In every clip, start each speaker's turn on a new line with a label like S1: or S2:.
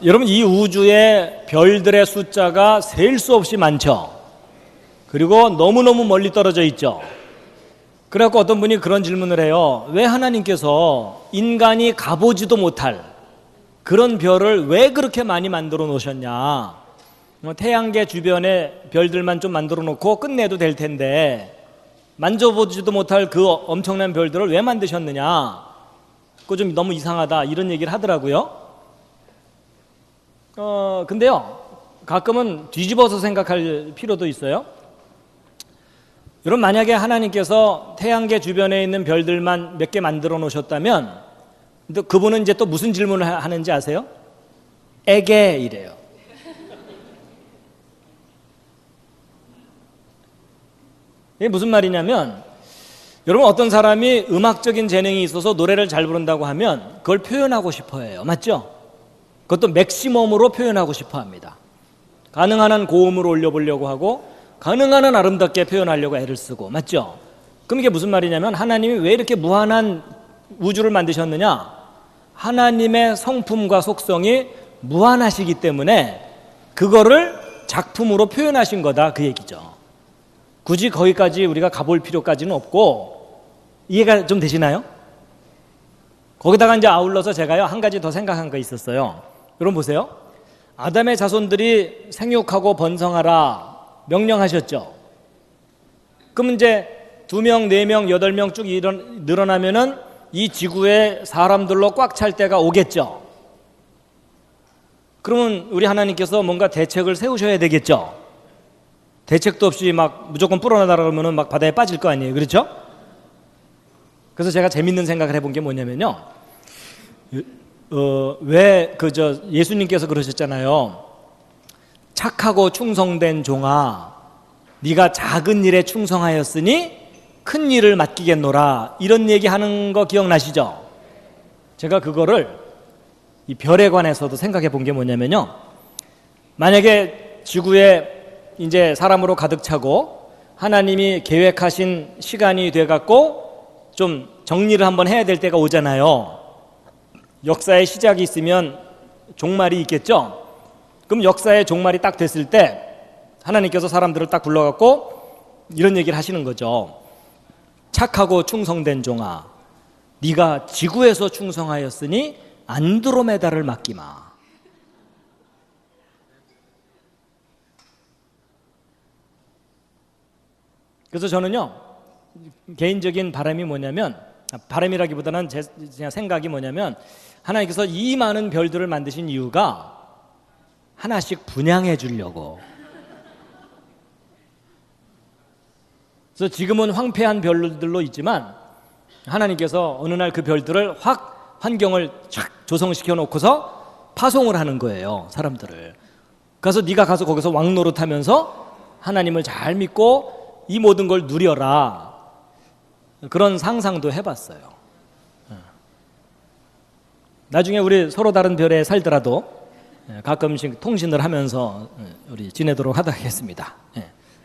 S1: 여러분, 이 우주의 별들의 숫자가 셀 수 없이 많죠. 그리고 너무너무 멀리 떨어져 있죠. 그래갖고 어떤 분이 그런 질문을 해요. 왜 하나님께서 인간이 가보지도 못할 그런 별을 왜 그렇게 많이 만들어 놓으셨냐. 태양계 주변에 별들만 좀 만들어 놓고 끝내도 될 텐데 만져보지도 못할 그 엄청난 별들을 왜 만드셨느냐. 그거 좀 너무 이상하다, 이런 얘기를 하더라고요. 근데요, 가끔은 뒤집어서 생각할 필요도 있어요. 여러분, 만약에 하나님께서 태양계 주변에 있는 별들만 몇 개 만들어 놓으셨다면, 근데 그분은 이제 또 무슨 질문을 하는지 아세요? 에게 이래요. 이게 무슨 말이냐면, 여러분, 어떤 사람이 음악적인 재능이 있어서 노래를 잘 부른다고 하면 그걸 표현하고 싶어 해요. 맞죠? 그것도 맥시멈으로 표현하고 싶어 합니다. 가능한 한 고음으로 올려보려고 하고 가능한 한 아름답게 표현하려고 애를 쓰고. 맞죠? 그럼 이게 무슨 말이냐면, 하나님이 왜 이렇게 무한한 우주를 만드셨느냐? 하나님의 성품과 속성이 무한하시기 때문에 그거를 작품으로 표현하신 거다, 그 얘기죠. 굳이 거기까지 우리가 가볼 필요까지는 없고. 이해가 좀 되시나요? 거기다가 이제 아울러서 제가요, 한 가지 더 생각한 거 있었어요. 여러분 보세요. 아담의 자손들이 생육하고 번성하라 명령하셨죠. 그럼 이제 2명, 4명, 8명 쭉 늘어나면은 이 지구에 사람들로 꽉 찰 때가 오겠죠. 그러면 우리 하나님께서 뭔가 대책을 세우셔야 되겠죠. 대책도 없이 막 무조건 불어나다 그러면은 막 바다에 빠질 거 아니에요. 그렇죠? 그래서 제가 재밌는 생각을 해본 게 뭐냐면요. 왜 예수님께서 그러셨잖아요. 착하고 충성된 종아, 네가 작은 일에 충성하였으니 큰 일을 맡기겠노라, 이런 얘기하는 거 기억나시죠? 제가 그거를 이 별에 관해서도 생각해 본 게 뭐냐면요. 만약에 지구에 이제 사람으로 가득 차고 하나님이 계획하신 시간이 돼갖고 좀 정리를 한번 해야 될 때가 오잖아요. 역사의 시작이 있으면 종말이 있겠죠. 그럼 역사의 종말이 딱 됐을 때 하나님께서 사람들을 딱 불러갖고 이런 얘기를 하시는 거죠. 착하고 충성된 종아, 네가 지구에서 충성하였으니 안드로메다를 맡기마. 그래서 저는요, 개인적인 바람이 뭐냐면, 바람이라기보다는 제 생각이 뭐냐면, 하나님께서 이 많은 별들을 만드신 이유가 하나씩 분양해 주려고. 그래서 지금은 황폐한 별들로 있지만 하나님께서 어느 날 그 별들을 확 환경을 쫙 조성시켜 놓고서 파송을 하는 거예요, 사람들을. 그래서 네가 가서 거기서 왕노릇하면서 하나님을 잘 믿고 이 모든 걸 누려라, 그런 상상도 해봤어요. 나중에 우리 서로 다른 별에 살더라도 가끔씩 통신을 하면서 우리 지내도록 하겠습니다.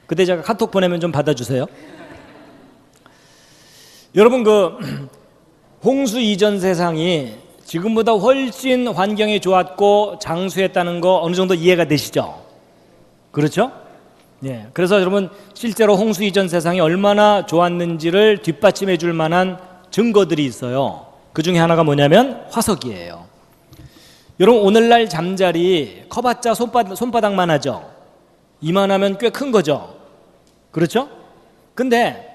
S1: 그때 제가 카톡 보내면 좀 받아주세요. 여러분, 홍수 이전 세상이 지금보다 훨씬 환경이 좋았고 장수했다는 거 어느 정도 이해가 되시죠? 그렇죠? 예. 그래서 여러분, 실제로 홍수 이전 세상이 얼마나 좋았는지를 뒷받침해 줄 만한 증거들이 있어요. 그 중에 하나가 뭐냐면 화석이에요. 여러분, 오늘날 잠자리 커봤자 손바닥만 하죠. 이만하면 꽤 큰 거죠. 그렇죠? 근데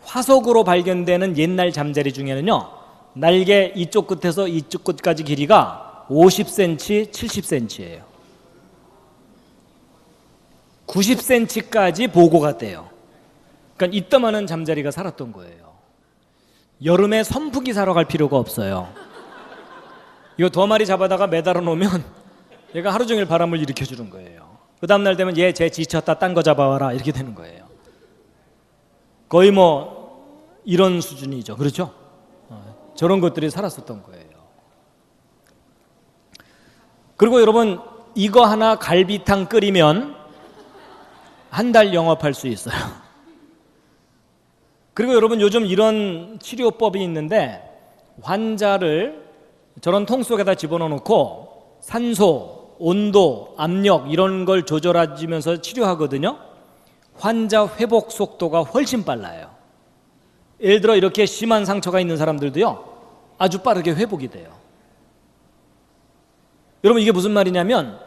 S1: 화석으로 발견되는 옛날 잠자리 중에는요, 날개 이쪽 끝에서 이쪽 끝까지 길이가 50cm, 70cm예요. 90cm까지 보고가 돼요. 그러니까 이따만한 잠자리가 살았던 거예요. 여름에 선풍기 사러 갈 필요가 없어요. 이거 2마리 잡아다가 매달아 놓으면 얘가 하루 종일 바람을 일으켜 주는 거예요. 그 다음날 되면 얘 쟤 지쳤다, 딴 거 잡아와라, 이렇게 되는 거예요. 거의 이런 수준이죠. 그렇죠? 저런 것들이 살았었던 거예요. 그리고 여러분, 이거 하나 갈비탕 끓이면 한 달 영업할 수 있어요. 그리고 여러분, 요즘 이런 치료법이 있는데, 환자를 저런 통 속에다 집어넣고 산소, 온도, 압력 이런 걸 조절해주면서 치료하거든요. 환자 회복 속도가 훨씬 빨라요. 예를 들어 이렇게 심한 상처가 있는 사람들도요, 아주 빠르게 회복이 돼요. 여러분, 이게 무슨 말이냐면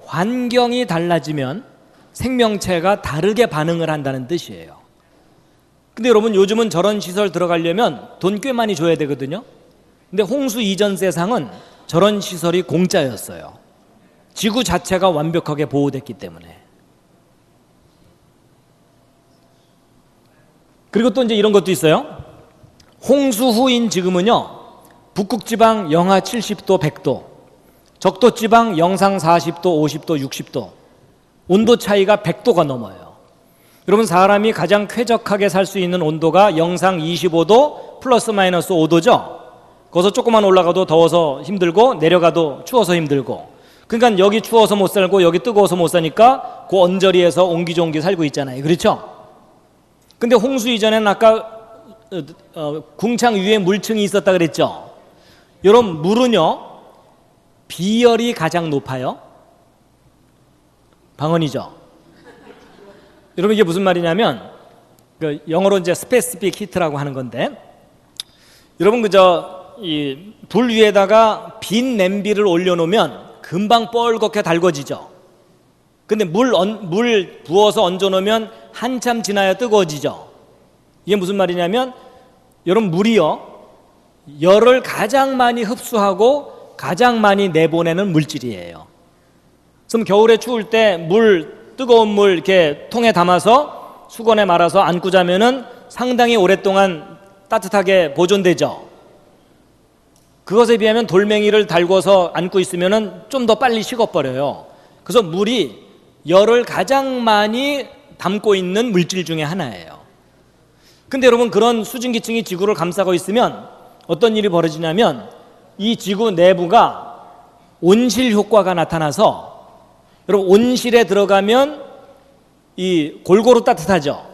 S1: 환경이 달라지면 생명체가 다르게 반응을 한다는 뜻이에요. 근데 여러분, 요즘은 저런 시설 들어가려면 돈 꽤 많이 줘야 되거든요. 근데 홍수 이전 세상은 저런 시설이 공짜였어요. 지구 자체가 완벽하게 보호됐기 때문에. 그리고 또 이제 이런 것도 있어요. 홍수 후인 지금은요, 북극지방 영하 70도, 100도, 적도지방 영상 40도, 50도, 60도, 온도 차이가 100도가 넘어요. 여러분, 사람이 가장 쾌적하게 살 수 있는 온도가 영상 25도 플러스 마이너스 5도죠. 거기서 조금만 올라가도 더워서 힘들고 내려가도 추워서 힘들고. 그러니까 여기 추워서 못 살고 여기 뜨거워서 못 사니까 그 언저리에서 옹기종기 살고 있잖아요. 그렇죠? 근데 홍수 이전에는 아까 궁창 위에 물층이 있었다 그랬죠. 여러분, 물은요, 비열이 가장 높아요. 방언이죠. 여러분, 이게 무슨 말이냐면 영어로 이제 스페시픽 히트라고 하는 건데, 여러분 이 불 위에다가 빈 냄비를 올려놓으면 금방 뻘겋게 달궈지죠. 근데 물 부어서 얹어놓으면 한참 지나야 뜨거워지죠. 이게 무슨 말이냐면, 여러분, 물이요, 열을 가장 많이 흡수하고 가장 많이 내보내는 물질이에요. 그럼 겨울에 추울 때 뜨거운 물 이렇게 통에 담아서 수건에 말아서 안고 자면은 상당히 오랫동안 따뜻하게 보존되죠. 그것에 비하면 돌멩이를 달궈서 안고 있으면은 좀 더 빨리 식어버려요. 그래서 물이 열을 가장 많이 담고 있는 물질 중에 하나예요. 근데 여러분, 그런 수증기층이 지구를 감싸고 있으면 어떤 일이 벌어지냐면, 이 지구 내부가 온실 효과가 나타나서, 여러분, 온실에 들어가면 이 골고루 따뜻하죠.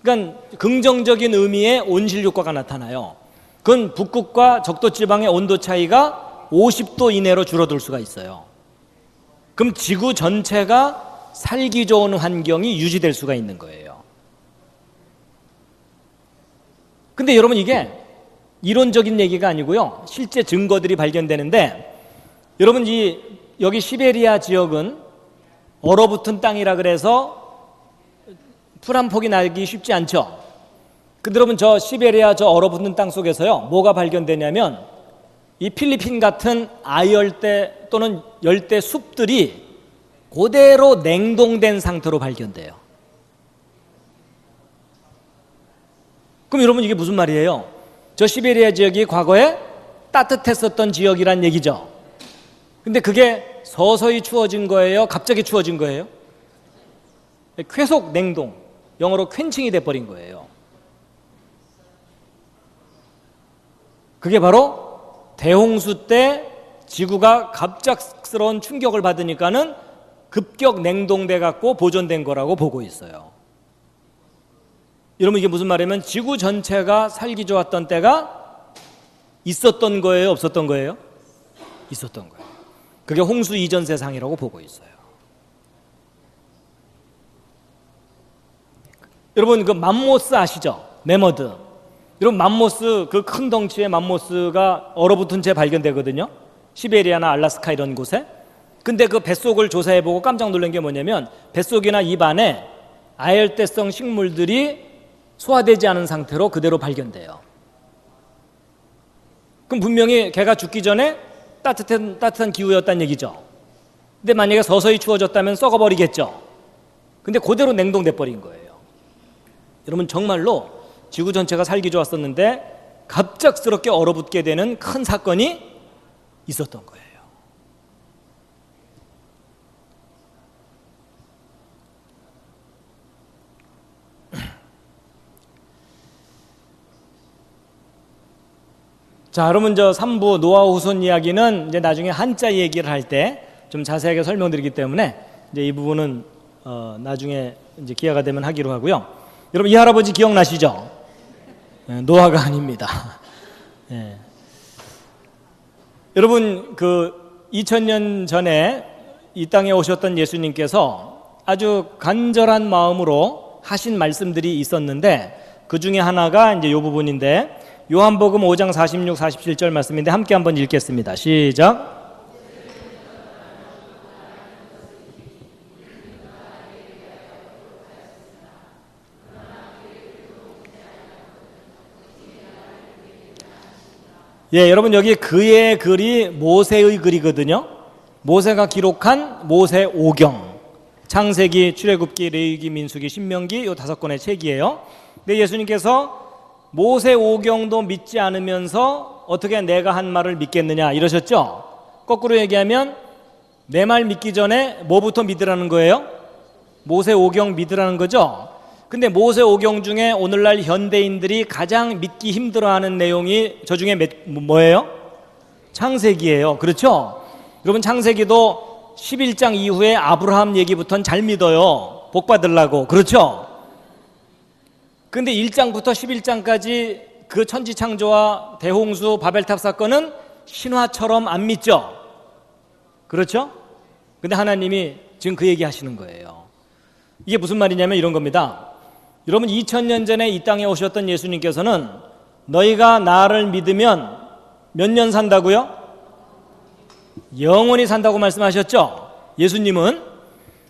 S1: 그러니까 긍정적인 의미의 온실 효과가 나타나요. 그건 북극과 적도지방의 온도 차이가 50도 이내로 줄어들 수가 있어요. 그럼 지구 전체가 살기 좋은 환경이 유지될 수가 있는 거예요. 근데 여러분, 이게 이론적인 얘기가 아니고요, 실제 증거들이 발견되는데, 여러분, 여기 시베리아 지역은 얼어붙은 땅이라 그래서 풀 한 폭이 나기 쉽지 않죠. 근데 여러분, 저 시베리아 저 얼어붙는 땅 속에서요, 뭐가 발견되냐면, 이 필리핀 같은 아열대 또는 열대 숲들이 그대로 냉동된 상태로 발견돼요. 그럼 여러분, 이게 무슨 말이에요? 저 시베리아 지역이 과거에 따뜻했었던 지역이란 얘기죠. 근데 그게 서서히 추워진 거예요? 갑자기 추워진 거예요? 쾌속 냉동, 영어로 퀸칭이 돼버린 거예요. 그게 바로 대홍수 때 지구가 갑작스러운 충격을 받으니까는 급격 냉동돼 갖고 보존된 거라고 보고 있어요. 여러분, 이게 무슨 말이냐면 지구 전체가 살기 좋았던 때가 있었던 거예요, 없었던 거예요? 있었던 거예요. 그게 홍수 이전 세상이라고 보고 있어요. 여러분, 그 맘모스 아시죠? 매머드. 여러분, 맘모스, 그 큰 덩치의 맘모스가 얼어붙은 채 발견되거든요. 시베리아나 알라스카 이런 곳에. 근데 그 뱃속을 조사해보고 깜짝 놀란 게 뭐냐면, 뱃속이나 입 안에 아열대성 식물들이 소화되지 않은 상태로 그대로 발견돼요. 그럼 분명히 걔가 죽기 전에 따뜻한 기후였다는 얘기죠. 근데 만약에 서서히 추워졌다면 썩어버리겠죠. 근데 그대로 냉동돼 버린 거예요. 여러분, 정말로 지구 전체가 살기 좋았었는데 갑작스럽게 얼어붙게 되는 큰 사건이 있었던 거예요. 자, 여러분, 저 3부 노아 후손 이야기는 이제 나중에 한자 얘기를 할 때 좀 자세하게 설명드리기 때문에 이제 이 부분은 나중에 이제 기회가 되면 하기로 하고요. 여러분, 이 할아버지 기억나시죠? 노아가 아닙니다. 예. 여러분, 그 2000년 전에 이 땅에 오셨던 예수님께서 아주 간절한 마음으로 하신 말씀들이 있었는데 그 중에 하나가 이제 이 부분인데 요한복음 5장 46, 47절 말씀인데 함께 한번 읽겠습니다. 시작. 예, 여러분 여기 그의 글이 모세의 글이거든요. 모세가 기록한 모세 오경, 창세기, 출애굽기, 레위기, 민수기, 신명기 이 5권의 책이에요. 근데 예수님께서 모세 오경도 믿지 않으면서 어떻게 내가 한 말을 믿겠느냐 이러셨죠. 거꾸로 얘기하면 내 말 믿기 전에 뭐부터 믿으라는 거예요? 모세 오경 믿으라는 거죠. 근데 모세 오경 중에 오늘날 현대인들이 가장 믿기 힘들어하는 내용이 저 중에 뭐예요? 창세기예요. 그렇죠? 여러분 창세기도 11장 이후에 아브라함 얘기부터는 잘 믿어요. 복 받으려고. 그렇죠? 근데 1장부터 11장까지 그 천지창조와 대홍수 바벨탑 사건은 신화처럼 안 믿죠? 그렇죠? 근데 하나님이 지금 그 얘기 하시는 거예요. 이게 무슨 말이냐면 이런 겁니다. 여러분 2000년 전에 이 땅에 오셨던 예수님께서는 너희가 나를 믿으면 몇 년 산다고요? 영원히 산다고 말씀하셨죠? 예수님은.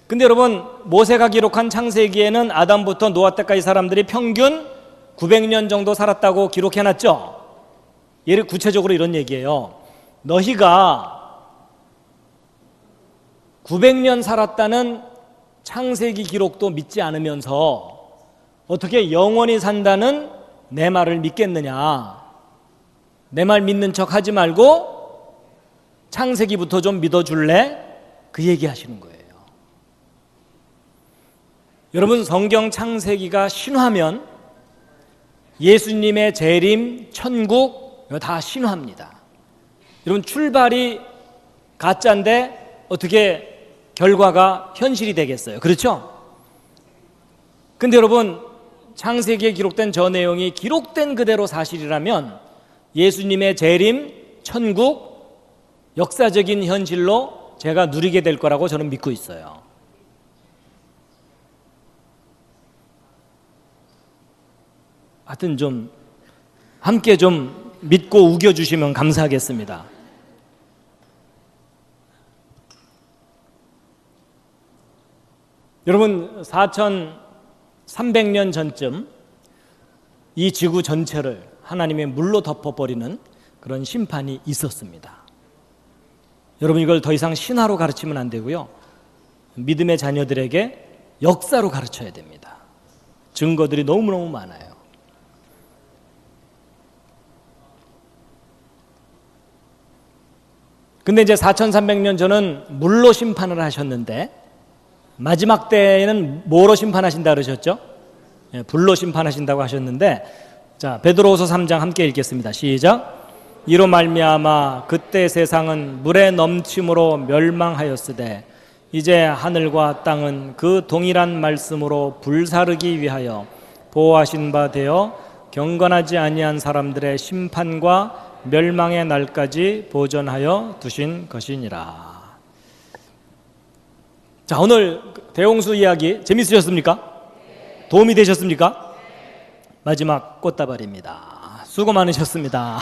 S1: 근데 여러분 모세가 기록한 창세기에는 아담부터 노아 때까지 사람들이 평균 900년 정도 살았다고 기록해놨죠? 예를 구체적으로 이런 얘기예요. 너희가 900년 살았다는 창세기 기록도 믿지 않으면서 어떻게 영원히 산다는 내 말을 믿겠느냐. 내 말 믿는 척 하지 말고 창세기부터 좀 믿어줄래? 그 얘기 하시는 거예요. 여러분 성경 창세기가 신화면 예수님의 재림, 천국 이거 다 신화입니다. 여러분 출발이 가짜인데 어떻게 결과가 현실이 되겠어요? 그렇죠? 근데 여러분 창세기에 기록된 저 내용이 기록된 그대로 사실이라면 예수님의 재림, 천국, 역사적인 현실로 제가 누리게 될 거라고 저는 믿고 있어요. 하여튼 좀 함께 좀 믿고 우겨주시면 감사하겠습니다. 여러분 4300년 전쯤 이 지구 전체를 하나님의 물로 덮어버리는 그런 심판이 있었습니다. 여러분 이걸 더 이상 신화로 가르치면 안 되고요. 믿음의 자녀들에게 역사로 가르쳐야 됩니다. 증거들이 너무너무 많아요. 근데 이제 4300년 전은 물로 심판을 하셨는데 마지막 때에는 뭐로 심판하신다 그러셨죠? 불로 심판하신다고 하셨는데 자 베드로후서 3장 함께 읽겠습니다. 시작. 이로 말미암아 그때 세상은 물의 넘침으로 멸망하였으되 이제 하늘과 땅은 그 동일한 말씀으로 불사르기 위하여 보호하신 바 되어 경건하지 아니한 사람들의 심판과 멸망의 날까지 보존하여 두신 것이니라. 자, 오늘 대홍수 이야기 재밌으셨습니까? 도움이 되셨습니까? 마지막 꽃다발입니다. 수고 많으셨습니다.